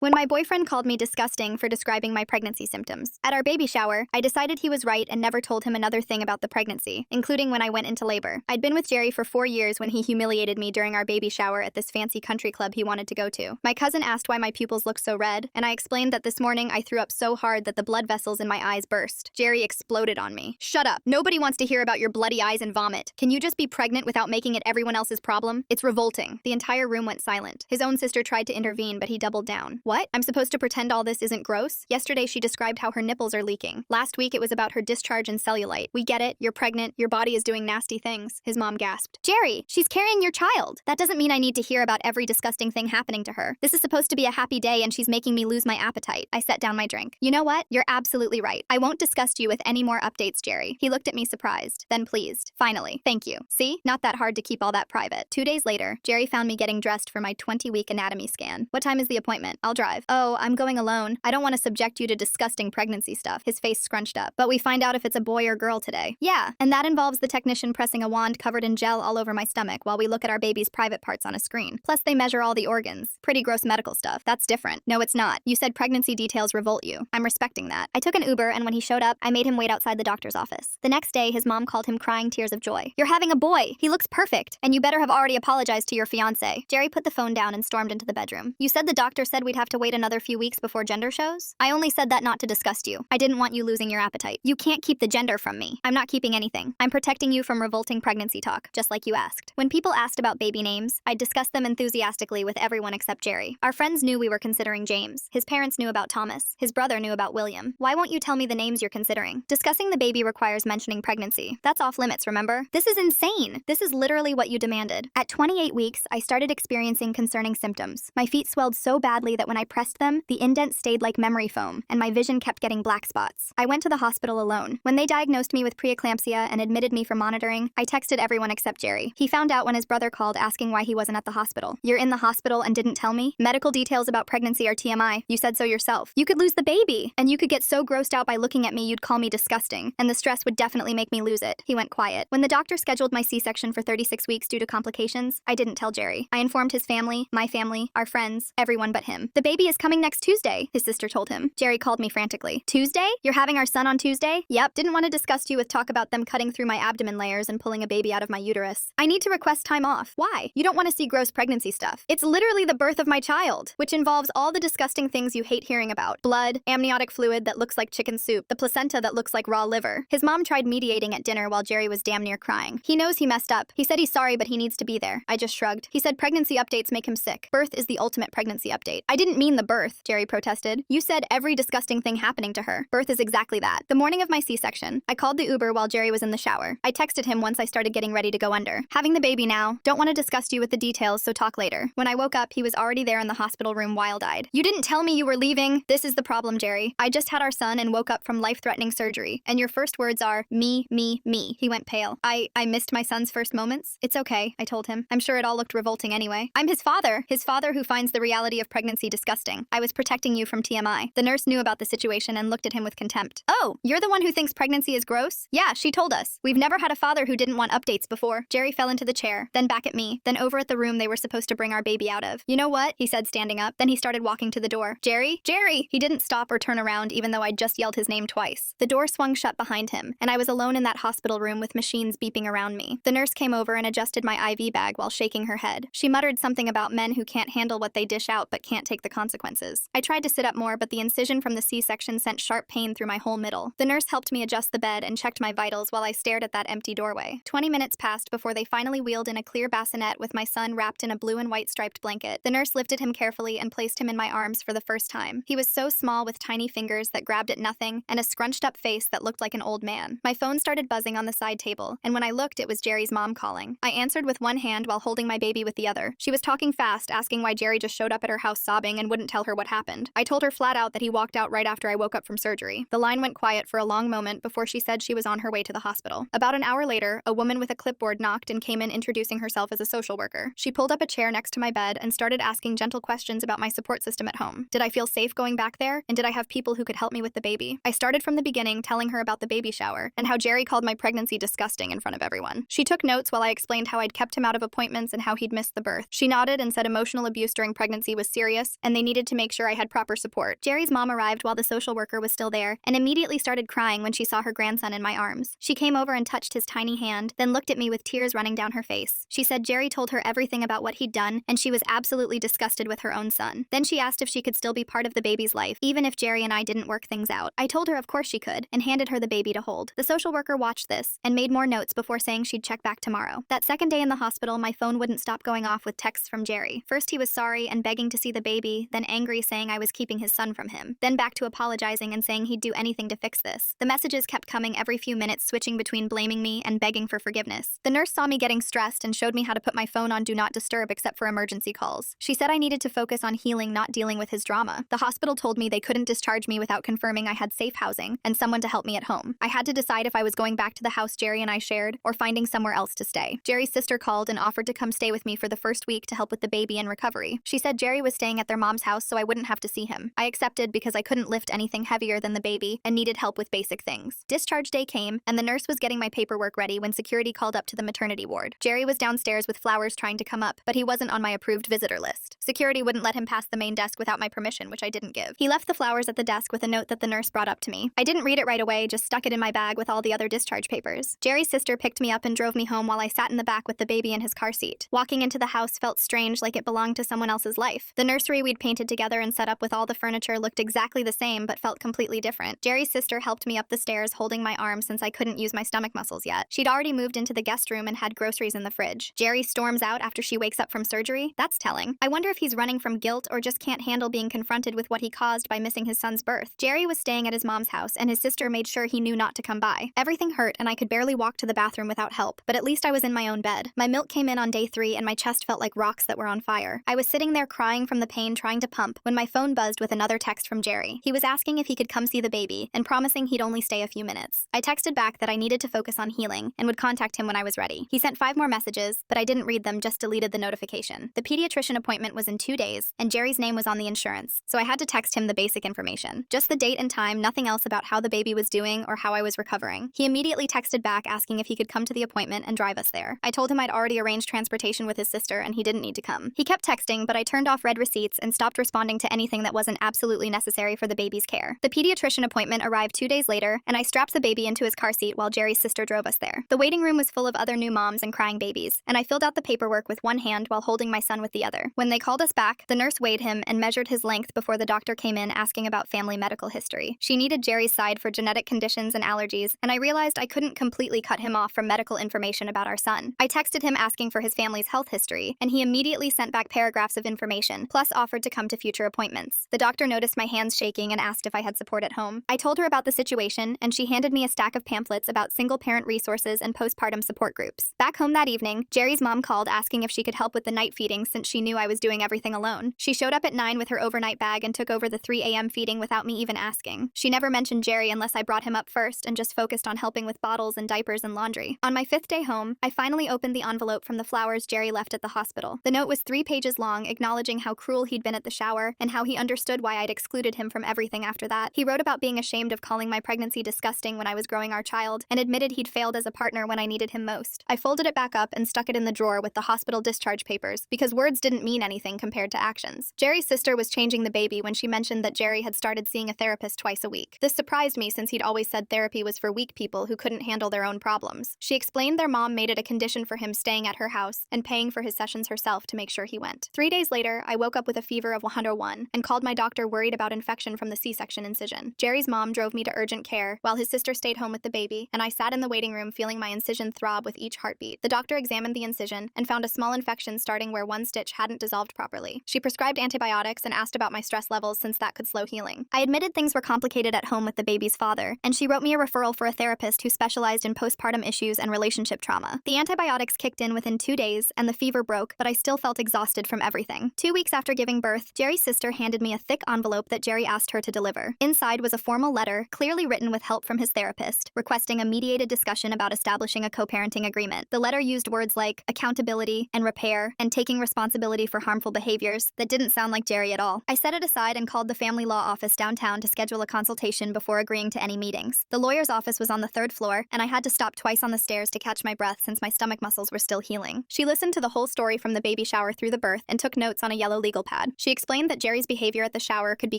When my boyfriend called me disgusting for describing my pregnancy symptoms. At our baby shower, I decided he was right and never told him another thing about the pregnancy, including when I went into labor. I'd been with Jerry for 4 years when he humiliated me during our baby shower at this fancy country club he wanted to go to. My cousin asked why my pupils looked so red, and I explained that this morning I threw up so hard that the blood vessels in my eyes burst. Jerry exploded on me. Shut up. Nobody wants to hear about your bloody eyes and vomit. Can you just be pregnant without making it everyone else's problem? It's revolting. The entire room went silent. His own sister tried to intervene, but he doubled down. What? I'm supposed to pretend all this isn't gross? Yesterday she described how her nipples are leaking. Last week it was about her discharge and cellulite. We get it. You're pregnant. Your body is doing nasty things. His mom gasped. Jerry, she's carrying your child. That doesn't mean I need to hear about every disgusting thing happening to her. This is supposed to be a happy day and she's making me lose my appetite. I set down my drink. You know what? You're absolutely right. I won't disgust you with any more updates, Jerry. He looked at me surprised, then pleased. Finally. Thank you. See? Not that hard to keep all that private. 2 days later, Jerry found me getting dressed for my 20-week anatomy scan. What time is the appointment? I'll drive. Oh, I'm going alone. I don't want to subject you to disgusting pregnancy stuff. His face scrunched up. But we find out if it's a boy or girl today. Yeah, and that involves the technician pressing a wand covered in gel all over my stomach while we look at our baby's private parts on a screen. Plus they measure all the organs. Pretty gross medical stuff. That's different. No, it's not. You said pregnancy details revolt you. I'm respecting that. I took an Uber and when he showed up, I made him wait outside the doctor's office. The next day, his mom called him crying tears of joy. You're having a boy. He looks perfect. And you better have already apologized to your fiancé. Jerry put the phone down and stormed into the bedroom. You said the doctor said we'd have to wait another few weeks before gender shows? I only said that not to disgust you. I didn't want you losing your appetite. You can't keep the gender from me. I'm not keeping anything. I'm protecting you from revolting pregnancy talk, just like you asked. When people asked about baby names, I'd discuss them enthusiastically with everyone except Jerry. Our friends knew we were considering James. His parents knew about Thomas. His brother knew about William. Why won't you tell me the names you're considering? Discussing the baby requires mentioning pregnancy. That's off limits, remember? This is insane. This is literally what you demanded. At 28 weeks, I started experiencing concerning symptoms. My feet swelled so badly that when I pressed them, the indent stayed like memory foam, and my vision kept getting black spots. I went to the hospital alone. When they diagnosed me with preeclampsia and admitted me for monitoring, I texted everyone except Jerry. He found out when his brother called asking why he wasn't at the hospital. You're in the hospital and didn't tell me? Medical details about pregnancy are TMI. You said so yourself. You could lose the baby, and you could get so grossed out by looking at me you'd call me disgusting, and the stress would definitely make me lose it. He went quiet. When the doctor scheduled my C-section for 36 weeks due to complications, I didn't tell Jerry. I informed his family, my family, our friends, everyone but him. The baby is coming next Tuesday, his sister told him. Jerry called me frantically. Tuesday? You're having our son on Tuesday? Yep. Didn't want to disgust you with talk about them cutting through my abdomen layers and pulling a baby out of my uterus. I need to request time off. Why? You don't want to see gross pregnancy stuff. It's literally the birth of my child, which involves all the disgusting things you hate hearing about. Blood, amniotic fluid that looks like chicken soup, the placenta that looks like raw liver. His mom tried mediating at dinner while Jerry was damn near crying. He knows he messed up. He said he's sorry, but he needs to be there. I just shrugged. He said pregnancy updates make him sick. Birth is the ultimate pregnancy update. I didn't mean the birth, Jerry protested. You said every disgusting thing happening to her. Birth is exactly that. The morning of my C-section, I called the Uber while Jerry was in the shower. I texted him once I started getting ready to go under. Having the baby now. Don't want to disgust you with the details, so talk later. When I woke up, he was already there in the hospital room wild-eyed. You didn't tell me you were leaving. This is the problem, Jerry. I just had our son and woke up from life-threatening surgery, and your first words are, me, me, me. He went pale. I missed my son's first moments. It's okay, I told him. I'm sure it all looked revolting anyway. I'm his father who finds the reality of pregnancy disgusting. I was protecting you from TMI. The nurse knew about the situation and looked at him with contempt. Oh, you're the one who thinks pregnancy is gross? Yeah, she told us. We've never had a father who didn't want updates before. Jerry fell into the chair, then back at me, then over at the room they were supposed to bring our baby out of. You know what? He said, standing up. Then he started walking to the door. Jerry? Jerry! He didn't stop or turn around even though I'd just yelled his name twice. The door swung shut behind him, and I was alone in that hospital room with machines beeping around me. The nurse came over and adjusted my IV bag while shaking her head. She muttered something about men who can't handle what they dish out but can't take the consequences. I tried to sit up more, but the incision from the C-section sent sharp pain through my whole middle. The nurse helped me adjust the bed and checked my vitals while I stared at that empty doorway. 20 minutes passed before they finally wheeled in a clear bassinet with my son wrapped in a blue and white striped blanket. The nurse lifted him carefully and placed him in my arms for the first time. He was so small with tiny fingers that grabbed at nothing and a scrunched up face that looked like an old man. My phone started buzzing on the side table, and when I looked, it was Jerry's mom calling. I answered with one hand while holding my baby with the other. She was talking fast, asking why Jerry just showed up at her house sobbing and wouldn't tell her what happened. I told her flat out that he walked out right after I woke up from surgery. The line went quiet for a long moment before she said she was on her way to the hospital. About an hour later, a woman with a clipboard knocked and came in introducing herself as a social worker. She pulled up a chair next to my bed and started asking gentle questions about my support system at home. Did I feel safe going back there? And did I have people who could help me with the baby? I started from the beginning, telling her about the baby shower and how Jerry called my pregnancy disgusting in front of everyone. She took notes while I explained how I'd kept him out of appointments and how he'd missed the birth. She nodded and said emotional abuse during pregnancy was serious and and they needed to make sure I had proper support. Jerry's mom arrived while the social worker was still there and immediately started crying when she saw her grandson in my arms. She came over and touched his tiny hand, then looked at me with tears running down her face. She said Jerry told her everything about what he'd done, and she was absolutely disgusted with her own son. Then she asked if she could still be part of the baby's life, even if Jerry and I didn't work things out. I told her of course she could, and handed her the baby to hold. The social worker watched this, and made more notes before saying she'd check back tomorrow. That second day in the hospital, my phone wouldn't stop going off with texts from Jerry. First he was sorry and begging to see the baby, then angry saying I was keeping his son from him. Then back to apologizing and saying he'd do anything to fix this. The messages kept coming every few minutes, switching between blaming me and begging for forgiveness. The nurse saw me getting stressed and showed me how to put my phone on Do Not Disturb except for emergency calls. She said I needed to focus on healing, not dealing with his drama. The hospital told me they couldn't discharge me without confirming I had safe housing and someone to help me at home. I had to decide if I was going back to the house Jerry and I shared or finding somewhere else to stay. Jerry's sister called and offered to come stay with me for the first week to help with the baby and recovery. She said Jerry was staying at their mom's house so I wouldn't have to see him. I accepted because I couldn't lift anything heavier than the baby and needed help with basic things. Discharge day came, and the nurse was getting my paperwork ready when security called up to the maternity ward. Jerry was downstairs with flowers trying to come up, but he wasn't on my approved visitor list. Security wouldn't let him pass the main desk without my permission, which I didn't give. He left the flowers at the desk with a note that the nurse brought up to me. I didn't read it right away, just stuck it in my bag with all the other discharge papers. Jerry's sister picked me up and drove me home while I sat in the back with the baby in his car seat. Walking into the house felt strange, like it belonged to someone else's life. The nursery we'd painted together and set up with all the furniture looked exactly the same but felt completely different. Jerry's sister helped me up the stairs holding my arm since I couldn't use my stomach muscles yet. She'd already moved into the guest room and had groceries in the fridge. Jerry storms out after she wakes up from surgery? That's telling. I wonder if he's running from guilt or just can't handle being confronted with what he caused by missing his son's birth. Jerry was staying at his mom's house and his sister made sure he knew not to come by. Everything hurt and I could barely walk to the bathroom without help, but at least I was in my own bed. My milk came in on day 3 and my chest felt like rocks that were on fire. I was sitting there crying from the pain trying to pump when my phone buzzed with another text from Jerry. He was asking if he could come see the baby and promising he'd only stay a few minutes. I texted back that I needed to focus on healing and would contact him when I was ready. He sent 5 more messages, but I didn't read them, just deleted the notification. The pediatrician appointment was in 2 days, and Jerry's name was on the insurance, so I had to text him the basic information. Just the date and time, nothing else about how the baby was doing or how I was recovering. He immediately texted back asking if he could come to the appointment and drive us there. I told him I'd already arranged transportation with his sister and he didn't need to come. He kept texting, but I turned off read receipts and stopped responding to anything that wasn't absolutely necessary for the baby's care. The pediatrician appointment arrived 2 days later, and I strapped the baby into his car seat while Jerry's sister drove us there. The waiting room was full of other new moms and crying babies, and I filled out the paperwork with one hand while holding my son with the other. When they called us back, the nurse weighed him and measured his length before the doctor came in asking about family medical history. She needed Jerry's side for genetic conditions and allergies, and I realized I couldn't completely cut him off from medical information about our son. I texted him asking for his family's health history, and he immediately sent back paragraphs of information, plus offered to come to future appointments. The doctor noticed my hands shaking and asked if I had support at home. I told her about the situation, and she handed me a stack of pamphlets about single-parent resources and postpartum support groups. Back home that evening, Jerry's mom called asking if she could help with the night feeding since she knew I was doing everything alone. She showed up at 9 with her overnight bag and took over the 3 a.m. feeding without me even asking. She never mentioned Jerry unless I brought him up first and just focused on helping with bottles and diapers and laundry. On my 5th day home, I finally opened the envelope from the flowers Jerry left at the hospital. The note was 3 pages long, acknowledging how cruel he'd been at the shower and how he understood why I'd excluded him from everything after that. He wrote about being ashamed of calling my pregnancy disgusting when I was growing our child and admitted he'd failed as a partner when I needed him most. I folded it back up and stuck it in the drawer with the hospital discharge papers because words didn't mean anything compared to actions. Jerry's sister was changing the baby when she mentioned that Jerry had started seeing a therapist twice a week. This surprised me since he'd always said therapy was for weak people who couldn't handle their own problems. She explained their mom made it a condition for him staying at her house and paying for his sessions herself to make sure he went. 3 days later, I woke up with a fever of 101 and called my doctor worried about infection from the C-section incision. Jerry's mom drove me to urgent care while his sister stayed home with the baby, and I sat in the waiting room feeling my incision throb with each heartbeat. The doctor examined the incision and found a small infection starting where one stitch hadn't dissolved properly. She prescribed antibiotics and asked about my stress levels since that could slow healing. I admitted things were complicated at home with the baby's father, and she wrote me a referral for a therapist who specialized in postpartum issues and relationship trauma. The antibiotics kicked in within 2 days, and the fever broke, but I still felt exhausted from everything. 2 weeks after giving birth, Jerry's sister handed me a thick envelope that Jerry asked her to deliver. Inside was a formal letter, clearly written with help from his therapist, requesting a mediated discussion about establishing a co-parenting agreement. The letter used words like accountability and repair and taking responsibility for harmful behaviors that didn't sound like Jerry at all. I set it aside and called the family law office downtown to schedule a consultation before agreeing to any meetings. The lawyer's office was on the 3rd floor, and I had to stop twice on the stairs to catch my breath since my stomach muscles were still healing. She listened to the whole story from the baby shower through the birth and took notes on a yellow legal pad. She explained that Jerry's behavior at the shower could be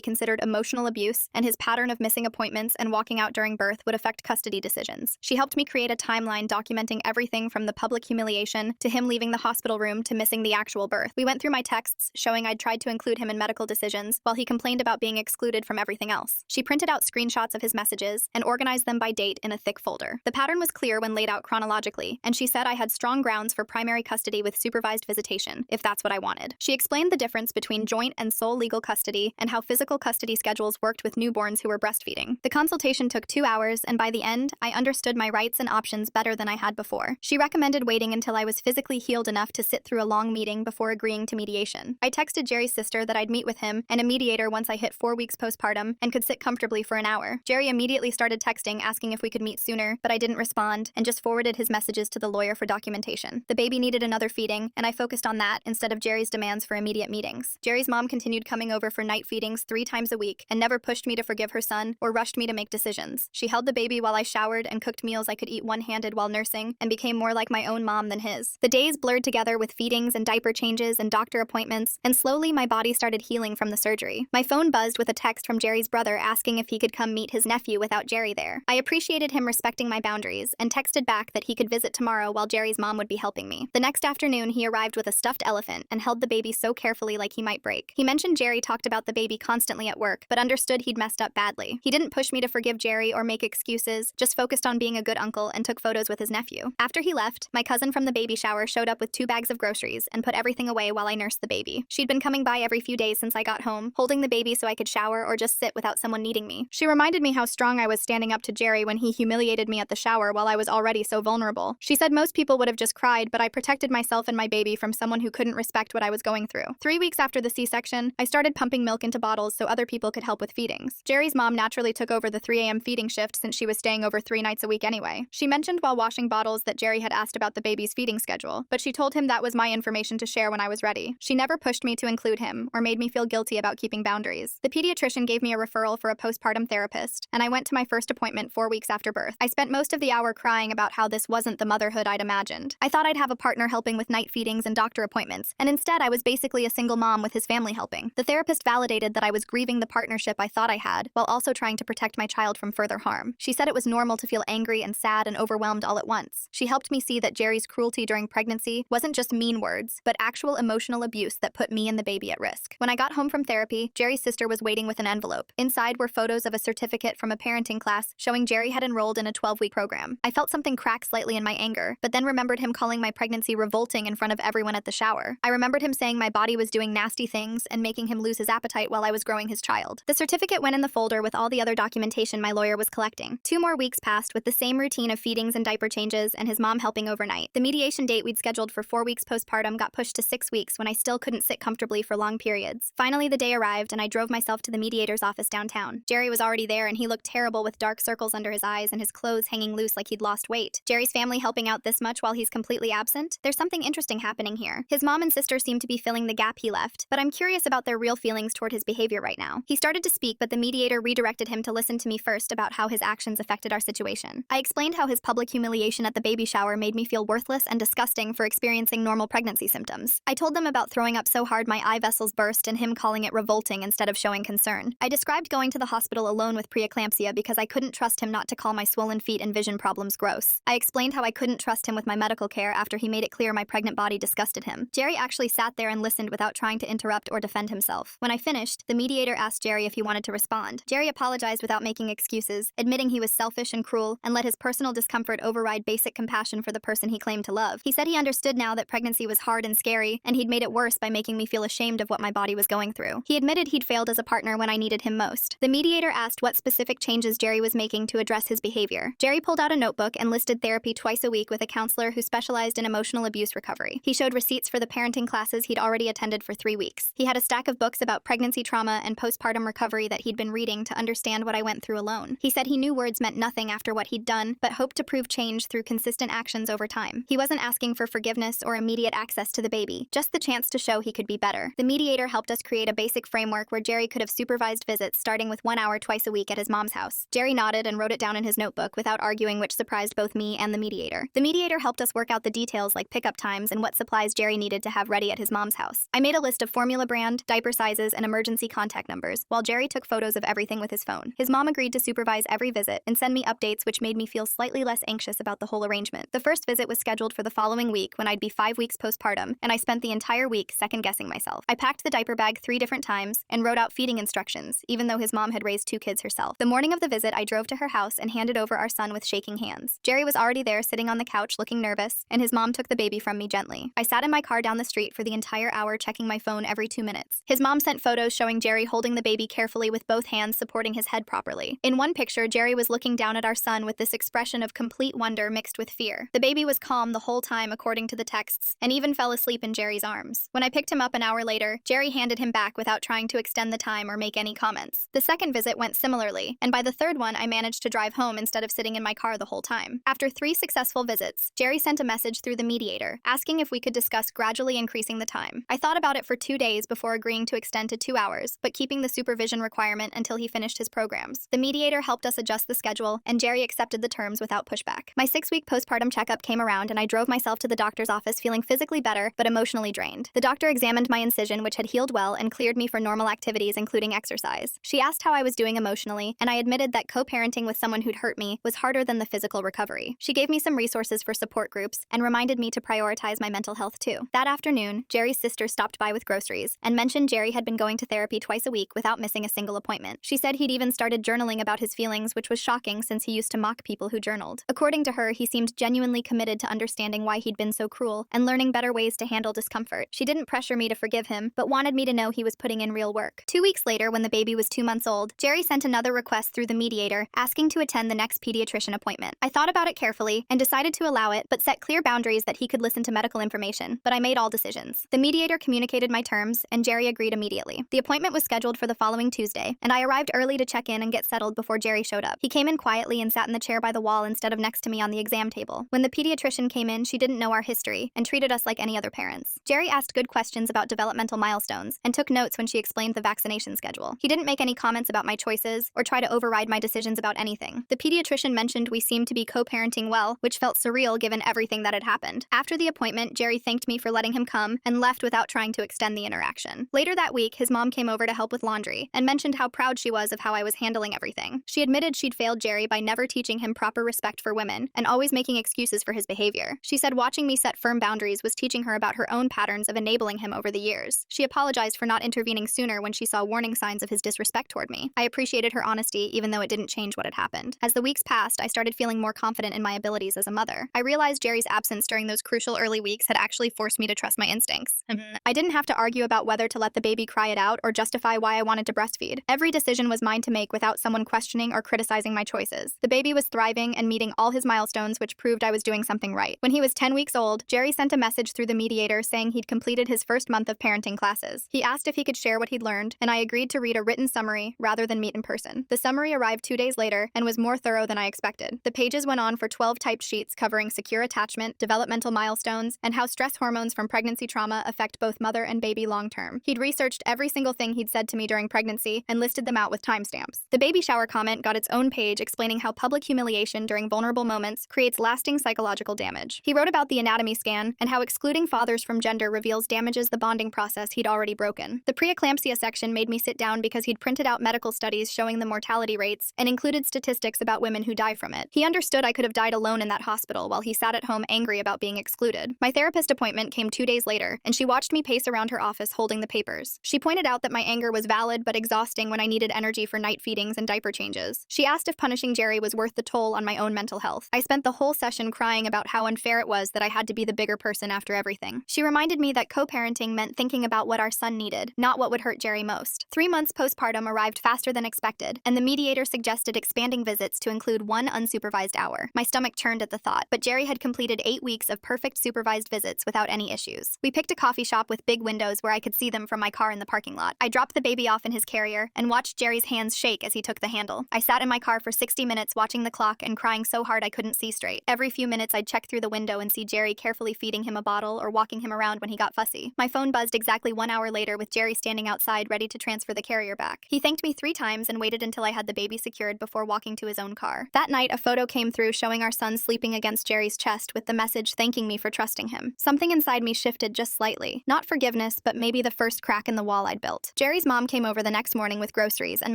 considered emotional abuse, and his pattern of missing appointments and walking out during birth would affect custody decisions. She helped me create a timeline documenting everything from the public humiliation to him leaving the hospital room to missing the actual birth. We went through my texts showing I'd tried to include him in medical decisions while he complained about being excluded from everything else. She printed out screenshots of his messages and organized them by date in a thick folder. The pattern was clear when laid out chronologically, and she said I had strong grounds for primary custody with supervised visitation, if that's what I wanted. She explained the difference between joint and sole legal custody and how physical custody schedules worked with newborns who were breastfeeding. The consultation took 2 hours, and by the end, I understood my rights and options better than I had before. She recommended waiting until I was physically healed enough to sit through a long meeting before agreeing to mediation. I texted Jerry's sister that I'd meet with him and a mediator once I hit 4 weeks postpartum and could sit comfortably for an hour. Jerry immediately started texting asking if we could meet sooner, but I didn't respond and just forwarded his messages to the lawyer for documentation. The baby needed another feeding, and I focused on that instead of Jerry's demands for immediate meetings. Jerry's mom continued coming over for night feedings 3 times a week and never pushed me to forgive her son or rushed me to make decisions. She held the baby while I showered and cooked meals I could eat one-handed while nursing and became more like my own mom than his. The days blurred together with feedings and diaper changes and doctor appointments, and slowly my body started healing from the surgery. My phone buzzed with a text from Jerry's brother asking if he could come meet his nephew without Jerry there. I appreciated him respecting my boundaries and texted back that he could visit tomorrow while Jerry's mom would be helping me. The next afternoon, he arrived with a stuffed elephant and held the baby so carefully like he might break. He mentioned Jerry talked about the baby constantly at work, but understood he'd messed up badly. He didn't push me to forgive Jerry or make excuses, just focused on being a good uncle and took photos with his nephew. After he left, my cousin from the baby shower showed up with 2 bags of groceries and put everything away while I nursed the baby. She'd been coming by every few days since I got home, holding the baby so I could shower or just sit without someone needing me. She reminded me how strong I was standing up to Jerry when he humiliated me at the shower while I was already so vulnerable. She said most people would have just cried, but I protected myself and my baby from someone who couldn't respect what I was going through. 3 weeks after the C-section, I started pumping milk into bottles so other people could help with feedings. Jerry's mom naturally took over the 3 a.m. feeding shift since she was staying over 3 nights a week anyway. She mentioned while washing bottles that Jerry had asked about the baby's feeding schedule, but she told him that was my information to share when I was ready. She never pushed me to include him or made me feel guilty about keeping boundaries. The pediatrician gave me a referral for a postpartum therapist, and I went to my first appointment 4 weeks after birth. I spent most of the hour crying about how this wasn't the motherhood I'd imagined. I thought I'd have a partner helping with night feedings and doctor appointments, and instead I was basically a single mom with his family helping. The therapist validated that I was grieving the partnership I thought I had, while also trying to protect my child from further harm. She said it was normal to feel angry and sad and overwhelmed all at once. She helped me see that Jerry's cruelty during pregnancy wasn't just mean words, but actual emotional abuse that put me and the baby at risk. When I got home from therapy, Jerry's sister was waiting with an envelope. Inside were photos of a certificate from a parenting class showing Jerry had enrolled in a 12-week program. I felt something crack slightly in my anger, but then remembered him calling my pregnancy revolting in front of everyone at the shower. I remembered him saying my body was doing nasty things and making him lose his appetite while I was growing his child. The certificate went in the folder with all the other documentation my lawyer was collecting. 2 more weeks passed with the same routine of feedings and diaper changes and his mom helping overnight. The mediation date we'd scheduled for 4 weeks postpartum got pushed to 6 weeks when I still couldn't sit comfortably for long periods. Finally, the day arrived and I drove myself to the mediator's office downtown. Jerry was already there and he looked terrible with dark circles under his eyes and his clothes hanging loose like he'd lost weight. Jerry's family helping out this much while he's completely absent? There's something interesting happening here. His mom and sister seem to be filling the gap he left, but I'm curious about their real feelings toward his behavior right now. He started to speak, but the mediator redirected him to listen to me first about how his actions affected our situation. I explained how his public humiliation at the baby shower made me feel worthless and disgusting for experiencing normal pregnancy symptoms. I told them about throwing up so hard my eye vessels burst and him calling it revolting instead of showing concern. I described going to the hospital alone with preeclampsia because I couldn't trust him not to call my swollen feet and vision problems gross. I explained how I couldn't trust him with my medical care after he made it clear my pregnant body disgusted him. Jerry actually sat there and listened without trying to interrupt or defend himself. When I finished, the mediator asked Jerry if he wanted to respond. Jerry apologized without making excuses, admitting he was selfish and cruel and let his personal discomfort override basic compassion for the person he claimed to love. He said he understood now that pregnancy was hard and scary, and he'd made it worse by making me feel ashamed of what my body was going through. He admitted he'd failed as a partner when I needed him most. The mediator asked what specific changes Jerry was making to address his behavior. Jerry pulled out a notebook and listed therapy twice a week with a counselor who specialized in emotional abuse recovery. He showed receipts for the parenting classes he'd already attended for 3 weeks. He had a stack of books about pregnancy trauma and postpartum recovery that he'd been reading to understand what I went through alone. He said he knew words meant nothing after what he'd done, but hoped to prove change through consistent actions over time. He wasn't asking for forgiveness or immediate access to the baby, just the chance to show he could be better. The mediator helped us create a basic framework where Jerry could have supervised visits starting with 1 hour twice a week at his mom's house. Jerry nodded and wrote it down in his notebook without arguing, which surprised both me and the mediator. The mediator helped us work out the details like pickup times and what supplies Jerry needed to have ready at his mom's house. I made a list of formula formula brand, diaper sizes, and emergency contact numbers, while Jerry took photos of everything with his phone. His mom agreed to supervise every visit and send me updates, which made me feel slightly less anxious about the whole arrangement. The first visit was scheduled for the following week when I'd be 5 weeks postpartum, and I spent the entire week second-guessing myself. I packed the diaper bag 3 different times and wrote out feeding instructions, even though his mom had raised 2 kids herself. The morning of the visit, I drove to her house and handed over our son with shaking hands. Jerry was already there sitting on the couch looking nervous, and his mom took the baby from me gently. I sat in my car down the street for the entire hour checking my phone every 2 minutes. His mom sent photos showing Jerry holding the baby carefully with both hands supporting his head properly. In one picture, Jerry was looking down at our son with this expression of complete wonder mixed with fear. The baby was calm the whole time according to the texts, and even fell asleep in Jerry's arms. When I picked him up an hour later, Jerry handed him back without trying to extend the time or make any comments. The second visit went similarly, and by the third one, I managed to drive home instead of sitting in my car the whole time. After 3 successful visits, Jerry sent a message through the mediator, asking if we could discuss gradually increasing the time. I thought about it for 2 days before agreeing to extend to 2 hours, but keeping the supervision requirement until he finished his programs. The mediator helped us adjust the schedule, and Jerry accepted the terms without pushback. My 6-week postpartum checkup came around, and I drove myself to the doctor's office feeling physically better, but emotionally drained. The doctor examined my incision, which had healed well, and cleared me for normal activities, including exercise. She asked how I was doing emotionally, and I admitted that co-parenting with someone who'd hurt me was harder than the physical recovery. She gave me some resources for support groups and reminded me to prioritize my mental health too. That afternoon, Jerry's sister stopped by with groceries and mentioned Jerry had been going to therapy twice a week without missing a single appointment. She said he'd even started journaling about his feelings, which was shocking since he used to mock people who journaled. According to her, he seemed genuinely committed to understanding why he'd been so cruel and learning better ways to handle discomfort. She didn't pressure me to forgive him, but wanted me to know he was putting in real work. 2 weeks later, when the baby was 2 months old, Jerry sent another request through the mediator, asking to attend the next pediatrician appointment. I thought about it carefully and decided to allow it, but set clear boundaries that he could listen to medical information, but I made all decisions. The mediator communicated my terms, and Jerry agreed immediately. The appointment was scheduled for the following Tuesday, and I arrived early to check in and get settled before Jerry showed up. He came in quietly and sat in the chair by the wall instead of next to me on the exam table. When the pediatrician came in, she didn't know our history and treated us like any other parents. Jerry asked good questions about developmental milestones and took notes when she explained the vaccination schedule. He didn't make any comments about my choices or try to override my decisions about anything. The pediatrician mentioned we seemed to be co-parenting well, which felt surreal given everything that had happened. After the appointment, Jerry thanked me for letting him come and left without trying to extend the interaction. Later that week, his mom came over to help with laundry and mentioned how proud she was of how I was handling everything. She admitted she'd failed Jerry by never teaching him proper respect for women and always making excuses for his behavior. She said watching me set firm boundaries was teaching her about her own patterns of enabling him over the years. She apologized for not intervening sooner when she saw warning signs of his disrespect toward me. I appreciated her honesty, even though it didn't change what had happened. As the weeks passed, I started feeling more confident in my abilities as a mother. I realized Jerry's absence during those crucial early weeks had actually forced me to trust my instincts. I didn't have to argue about whether to let the baby cry it out or justify why I wanted to breastfeed. Every decision was mine to make without someone questioning or criticizing my choices. The baby was thriving and meeting all his milestones, which proved I was doing something right. When he was 10 weeks old, Jerry sent a message through the mediator saying he'd completed his first month of parenting classes. He asked if he could share what he'd learned, and I agreed to read a written summary rather than meet in person. The summary arrived 2 days later and was more thorough than I expected. The pages went on for 12 typed sheets covering secure attachment, developmental milestones, and how stress hormones from pregnancy trauma affect both mother and baby long-term. He'd researched every single thing he'd said to me during pregnancy and listed them out with timestamps. The baby shower comment got its own page explaining how public humiliation during vulnerable moments creates lasting psychological damage. He wrote about the anatomy scan and how excluding fathers from gender reveals damages the bonding process he'd already broken. The preeclampsia section made me sit down because he'd printed out medical studies showing the mortality rates and included statistics about women who die from it. He understood I could have died alone in that hospital while he sat at home angry about being excluded. My therapist appointment came 2 days later, and she watched me pace around her office holding the papers. She pointed out that my anger was valid but exhausting when I needed energy for night feedings and diaper changes. She asked if punishing Jerry was worth the toll on my own mental health. I spent the whole session crying about how unfair it was that I had to be the bigger person after everything. She reminded me that co-parenting meant thinking about what our son needed, not what would hurt Jerry most. 3 months postpartum arrived faster than expected, and the mediator suggested expanding visits to include 1 unsupervised hour. My stomach churned at the thought, but Jerry had completed 8 weeks of perfect supervised visits without any issues. We picked a coffee shop with big windows where I could see them from my car in the parking lot. I dropped the baby off in his carrier and watched Jerry's hands shake as he took the handle. I sat in my car for 60 minutes watching the clock and crying so hard I couldn't see straight. Every few minutes I'd check through the window and see Jerry carefully feeding him a bottle or walking him around when he got fussy. My phone buzzed exactly 1 hour later with Jerry standing outside ready to transfer the carrier back. He thanked me 3 times and waited until I had the baby secured before walking to his own car. That night, a photo came through showing our son sleeping against Jerry's chest with the message thanking me for trusting him. Something inside me shifted just slightly. Not forgiveness, but but maybe the first crack in the wall I'd built. Jerry's mom came over the next morning with groceries and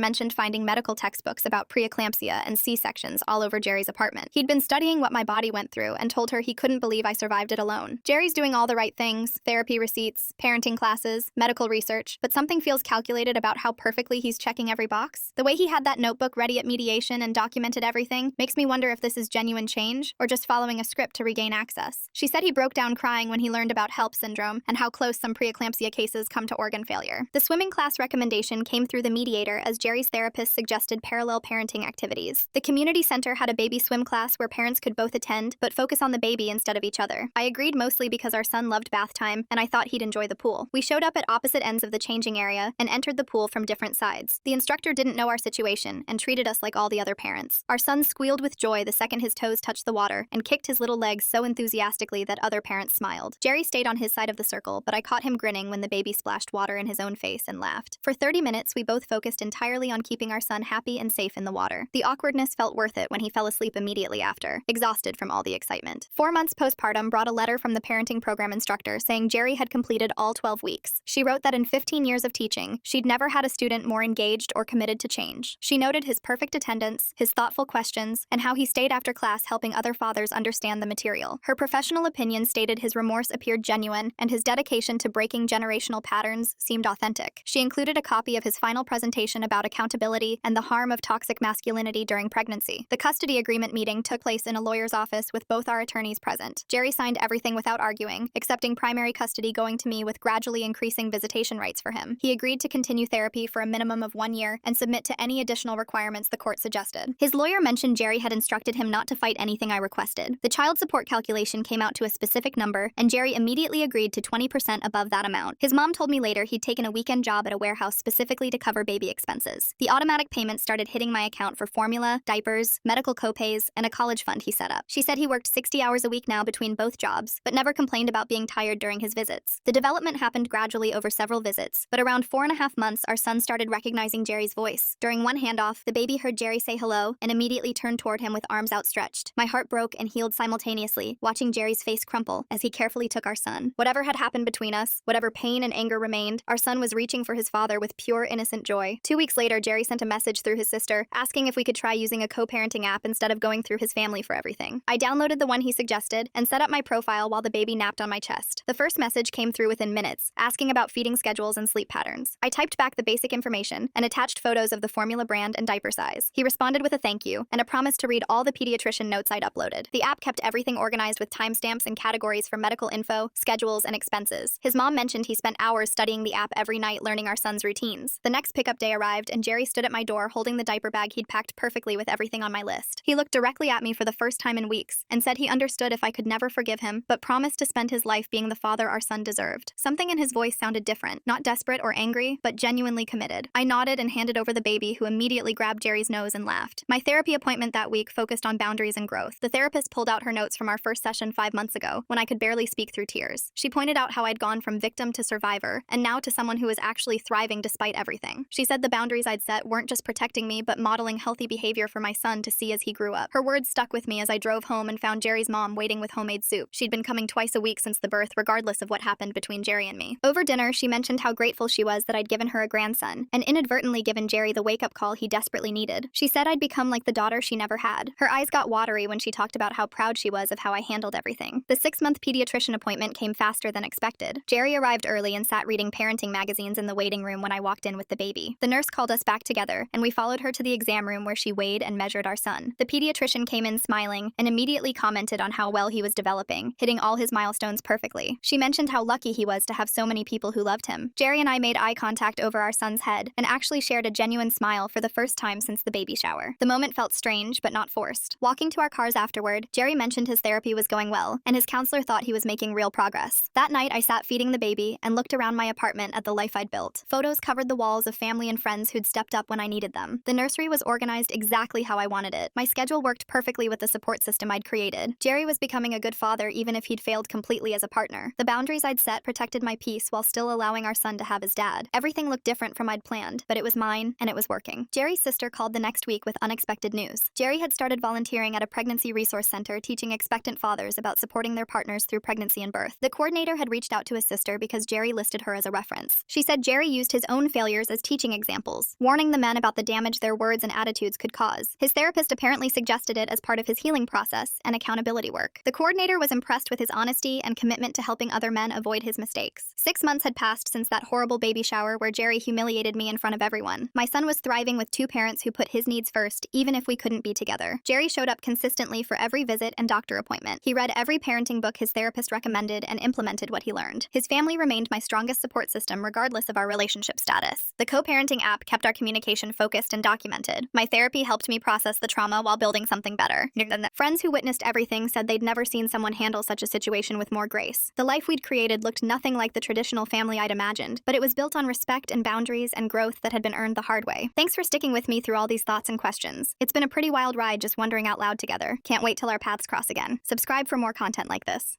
mentioned finding medical textbooks about preeclampsia and C-sections all over Jerry's apartment. He'd been studying what my body went through and told her he couldn't believe I survived it alone. Jerry's doing all the right things: therapy receipts, parenting classes, medical research, but something feels calculated about how perfectly he's checking every box. The way he had that notebook ready at mediation and documented everything makes me wonder if this is genuine change or just following a script to regain access. She said he broke down crying when he learned about HELP syndrome and how close some preeclampsia cases come to organ failure. The swimming class recommendation came through the mediator as Jerry's therapist suggested parallel parenting activities. The community center had a baby swim class where parents could both attend but focus on the baby instead of each other. I agreed mostly because our son loved bath time and I thought he'd enjoy the pool. We showed up at opposite ends of the changing area and entered the pool from different sides. The instructor didn't know our situation and treated us like all the other parents. Our son squealed with joy the second his toes touched the water and kicked his little legs so enthusiastically that other parents smiled. Jerry stayed on his side of the circle, but I caught him grinning when the baby splashed water in his own face and laughed. For 30 minutes, we both focused entirely on keeping our son happy and safe in the water. The awkwardness felt worth it when he fell asleep immediately after, exhausted from all the excitement. 4 months postpartum brought a letter from the parenting program instructor saying Jerry had completed all 12 weeks. She wrote that in 15 years of teaching, she'd never had a student more engaged or committed to change. She noted his perfect attendance, his thoughtful questions, and how he stayed after class helping other fathers understand the material. Her professional opinion stated his remorse appeared genuine and his dedication to breaking generational patterns seemed authentic. She included a copy of his final presentation about accountability and the harm of toxic masculinity during pregnancy. The custody agreement meeting took place in a lawyer's office with both our attorneys present. Jerry signed everything without arguing, accepting primary custody going to me with gradually increasing visitation rights for him. He agreed to continue therapy for a minimum of 1 year and submit to any additional requirements the court suggested. His lawyer mentioned Jerry had instructed him not to fight anything I requested. The child support calculation came out to a specific number, and Jerry immediately agreed to 20% above that amount. His mom told me later he'd taken a weekend job at a warehouse specifically to cover baby expenses. The automatic payments started hitting my account for formula, diapers, medical copays, and a college fund he set up. She said he worked 60 hours a week now between both jobs, but never complained about being tired during his visits. The development happened gradually over several visits, but around 4.5 months, our son started recognizing Jerry's voice. During one handoff, the baby heard Jerry say hello and immediately turned toward him with arms outstretched. My heart broke and healed simultaneously, watching Jerry's face crumple as he carefully took our son. Whatever had happened between us, whatever pain and anger remained, our son was reaching for his father with pure, innocent joy. 2 weeks later, Jerry sent a message through his sister asking if we could try using a co-parenting app instead of going through his family for everything. I downloaded the one he suggested and set up my profile while the baby napped on my chest. The first message came through within minutes, asking about feeding schedules and sleep patterns. I typed back the basic information and attached photos of the formula brand and diaper size. He responded with a thank you and a promise to read all the pediatrician notes I'd uploaded. The app kept everything organized with timestamps and categories for medical info, schedules, and expenses. His mom mentioned he spent hours studying the app every night learning our son's routines. The next pickup day arrived and Jerry stood at my door holding the diaper bag he'd packed perfectly with everything on my list. He looked directly at me for the first time in weeks and said he understood if I could never forgive him, but promised to spend his life being the father our son deserved. Something in his voice sounded different, not desperate or angry, but genuinely committed. I nodded and handed over the baby, who immediately grabbed Jerry's nose and laughed. My therapy appointment that week focused on boundaries and growth. The therapist pulled out her notes from our first session 5 months ago, when I could barely speak through tears. She pointed out how I'd gone from victim to survivor, and now to someone who was actually thriving despite everything. She said the boundaries I'd set weren't just protecting me, but modeling healthy behavior for my son to see as he grew up. Her words stuck with me as I drove home and found Jerry's mom waiting with homemade soup. She'd been coming twice a week since the birth, regardless of what happened between Jerry and me. Over dinner, she mentioned how grateful she was that I'd given her a grandson, and inadvertently given Jerry the wake-up call he desperately needed. She said I'd become like the daughter she never had. Her eyes got watery when she talked about how proud she was of how I handled everything. The 6-month pediatrician appointment came faster than expected. Jerry arrived early and sat reading parenting magazines in the waiting room when I walked in with the baby. The nurse called us back together, and we followed her to the exam room where she weighed and measured our son. The pediatrician came in smiling and immediately commented on how well he was developing, hitting all his milestones perfectly. She mentioned how lucky he was to have so many people who loved him. Jerry and I made eye contact over our son's head and actually shared a genuine smile for the first time since the baby shower. The moment felt strange, but not forced. Walking to our cars afterward, Jerry mentioned his therapy was going well, and his counselor thought he was making real progress. That night, I sat feeding the baby and looked around my apartment at the life I'd built. Photos covered the walls of family and friends who'd stepped up when I needed them. The nursery was organized exactly how I wanted it. My schedule worked perfectly with the support system I'd created. Jerry was becoming a good father even if he'd failed completely as a partner. The boundaries I'd set protected my peace while still allowing our son to have his dad. Everything looked different from I'd planned, but it was mine and it was working. Jerry's sister called the next week with unexpected news. Jerry had started volunteering at a pregnancy resource center teaching expectant fathers about supporting their partners through pregnancy and birth. The coordinator had reached out to his sister because Jerry listed her as a reference. She said Jerry used his own failures as teaching examples, warning the men about the damage their words and attitudes could cause. His therapist apparently suggested it as part of his healing process and accountability work. The coordinator was impressed with his honesty and commitment to helping other men avoid his mistakes. 6 months had passed since that horrible baby shower where Jerry humiliated me in front of everyone. My son was thriving with 2 parents who put his needs first, even if we couldn't be together. Jerry showed up consistently for every visit and doctor appointment. He read every parenting book his therapist recommended and implemented what he learned. His family remained my strongest support system regardless of our relationship status. The co-parenting app kept our communication focused and documented. My therapy helped me process the trauma while building something better. Friends who witnessed everything said they'd never seen someone handle such a situation with more grace. The life we'd created looked nothing like the traditional family I'd imagined, but it was built on respect and boundaries and growth that had been earned the hard way. Thanks for sticking with me through all these thoughts and questions. It's been a pretty wild ride just wondering out loud together. Can't wait till our paths cross again. Subscribe for more content like this.